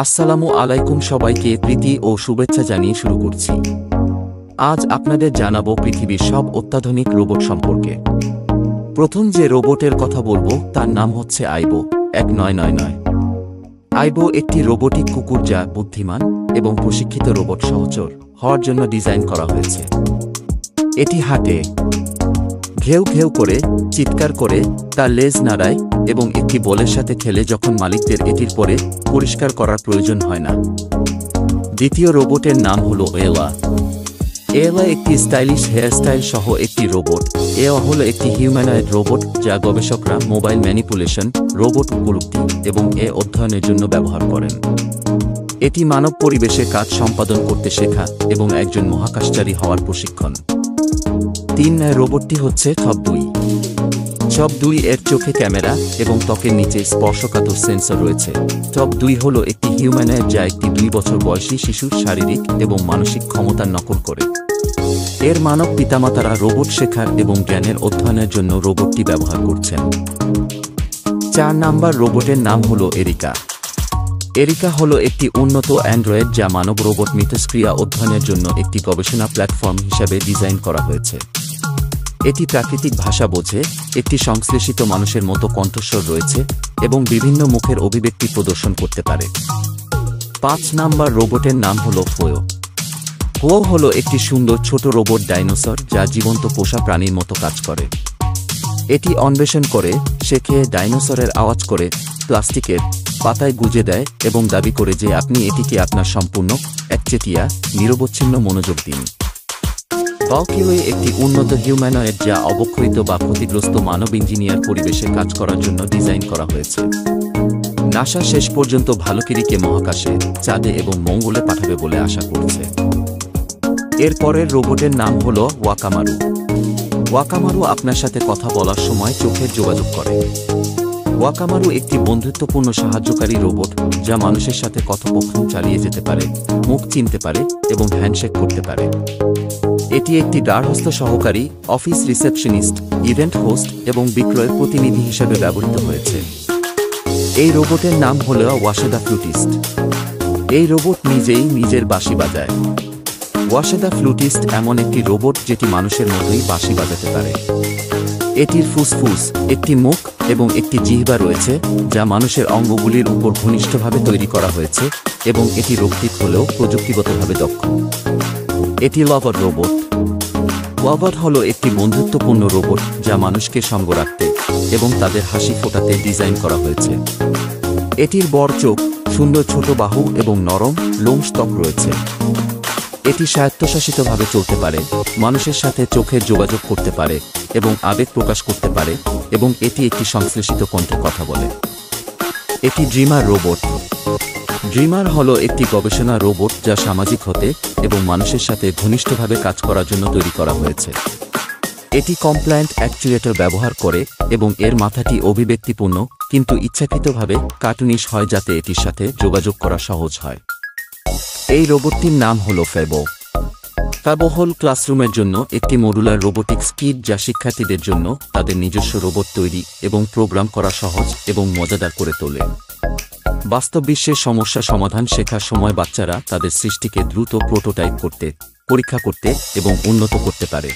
আসসালামু আলাইকুম সবাইকে প্রীতি ও শুভেচ্ছা জানিয়ে শুরু করছি। আজ আপনাদের জানাবো পৃথিবীর সব অত্যাধুনিক রোবট সম্পর্কে। প্রথম যে রোবটের কথা বলবো তার নাম হচ্ছে আইবো 1999। আইবো একটি রোবোটিক কুকুর যা বুদ্ধিমান এবং প্রশিক্ষিত রোবট সহচর হওয়ার জন্য ডিজাইন করা হয়েছে। এটি হাঁটে, ঘেউ ঘেউ করে, চিৎকার করে, তার লেজ নাড়ায় এবং একটি বলের সাথে খেলে যখন মালিকদের এটির পরে পরিষ্কার করার প্রয়োজন হয় না। দ্বিতীয় রোবটের নাম হলো এলা। এলা একটি স্টাইলিশ হেয়ারস্টাইল সহ একটি রোবট। এলা হলো একটি হিউম্যানয়েড রোবট যা গবেষকরা মোবাইল ম্যানিপুলেশন, রোবট উপলব্ধি এবং অধ্যয়নের জন্য ব্যবহার করেন। এটি মানব পরিবেশে কাজ সম্পাদন করতে শেখা এবং একজন মহাকাশচারী হওয়ার প্রশিক্ষণ। 3 রোবটটি হচ্ছে ছব-2। ছব-2 এর চোখে ক্যামেরা এবং ত্বকের নিচে স্পর্শকাতর সেন্সর রয়েছে। ছব-2 হল একটি হিউম্যানয়েড যা একটি 2 বছর বয়সী শিশুর শারীরিক এবং মানসিক ক্ষমতার নকল করে। এর মানব পিতামাতারা রোবট শেখার এবং জ্ঞানের অধ্যয়নের জন্য রোবটটি ব্যবহার করছেন। 4 নাম্বার রোবটের নাম হল এরিকা। এরিকা হল একটি উন্নত অ্যান্ড্রয়েড যা মানব রোবট মিথস্ক্রিয়া অধ্যয়নের জন্য একটি গবেষণা প্ল্যাটফর্ম হিসাবে ডিজাইন করা হয়েছে। এটি প্রাকৃতিক ভাষা বোঝে, একটি সংশ্লেষিত মানুষের মতো কণ্ঠস্বর রয়েছে এবং বিভিন্ন মুখের অভিব্যক্তি প্রদর্শন করতে পারে। 5 নাম্বার রোবটের নাম হল ফোয়ো। ফোয়ো হল একটি সুন্দর ছোট রোবট ডাইনোসর যা জীবন্ত পোষা প্রাণীর মতো কাজ করে। এটি অন্বেষণ করে, শেখে, ডাইনোসরের আওয়াজ করে, প্লাস্টিকের পাতায় গুজে দেয় এবং দাবি করে যে আপনি এটিকে আপনার সম্পূর্ণ, একচেটিয়া, নিরবচ্ছিন্ন মনোযোগ দিন। বালকিওয়ে একটি উন্নত হিউম্যানয়েড যা অবক্ষয়িত বা ক্ষতিগ্রস্ত মানব ইঞ্জিনিয়ার পরিবেশে কাজ করার জন্য ডিজাইন করা হয়েছে। নাসা শেষ পর্যন্ত ভালকিরিকে মহাকাশে, চাঁদে এবং মঙ্গলে পাঠাবে বলে আশা করছে। এরপরের রোবটের নাম হল ওয়াকামারু। ওয়াকামারু আপনার সাথে কথা বলার সময় চোখের যোগাযোগ করে। ওয়াকামারু একটি বন্ধুত্বপূর্ণ সাহায্যকারী রোবট যা মানুষের সাথে কথোপকথন চালিয়ে যেতে পারে, মুখ চিনতে পারে এবং হ্যান্ডশেক করতে পারে। এটি একটি দ্বারস্থ সহকারী, অফিস রিসেপশনিস্ট, ইভেন্ট হোস্ট এবং বিক্রয় প্রতিনিধি হিসেবে ব্যবহৃত হয়েছে। এই রোবটের নাম হল ওয়াশেদা ফ্লুটিস্ট। এই রোবট নিজেই নিজের বাঁশি বাজায়। ওয়াশেদা ফ্লুটিস্ট এমন একটি রোবট যেটি মানুষের মতোই বাঁশি বাজাতে পারে। এটির ফুসফুস, একটি মুখ এবং একটি জিহ্বা রয়েছে যা মানুষের অঙ্গগুলির উপর ঘনিষ্ঠভাবে তৈরি করা হয়েছে এবং এটি রক্ষিত হলেও প্রযুক্তিগতভাবে দক্ষ। এটি লভার রোবট। লভার হল একটি বন্ধুত্বপূর্ণ রোবট যা মানুষকে সঙ্গ রাখতে এবং তাদের হাসি ফোটাতে ডিজাইন করা হয়েছে। এটির বড় চোখ, সুন্দর ছোট বাহু এবং নরম লোমশ ত্বক রয়েছে। এটি স্বায়ত্তশাসিতভাবে চলতে পারে, মানুষের সাথে চোখের যোগাযোগ করতে পারে এবং আবেগ প্রকাশ করতে পারে এবং এটি একটি সংশ্লেষিত কণ্ঠে কথা বলে। এটি ড্রিমার রোবট। ড্রিমার হল একটি গবেষণা রোবট যা সামাজিক হতে এবং মানুষের সাথে ঘনিষ্ঠভাবে কাজ করার জন্য তৈরি করা হয়েছে। এটি কমপ্লায়েন্ট অ্যাকচুয়েটর ব্যবহার করে এবং এর মাথাটি অভিব্যক্তিপূর্ণ কিন্তু ইচ্ছাকৃতভাবে কার্টুনিশ হয় যাতে এটির সাথে যোগাযোগ করা সহজ হয়। এই রোবটটির নাম হল ফেবো। ফেবো হল ক্লাসরুমের জন্য একটি মডুলার রোবোটিক্স কিট যা শিক্ষার্থীদের জন্য তাদের নিজস্ব রোবট তৈরি এবং প্রোগ্রাম করা সহজ এবং মজাদার করে তোলে। বাস্তব বিশ্বের সমস্যা সমাধান শেখার সময় বাচ্চারা তাদের সৃষ্টিকে দ্রুত প্রোটোটাইপ করতে, পরীক্ষা করতে এবং উন্নত করতে পারে।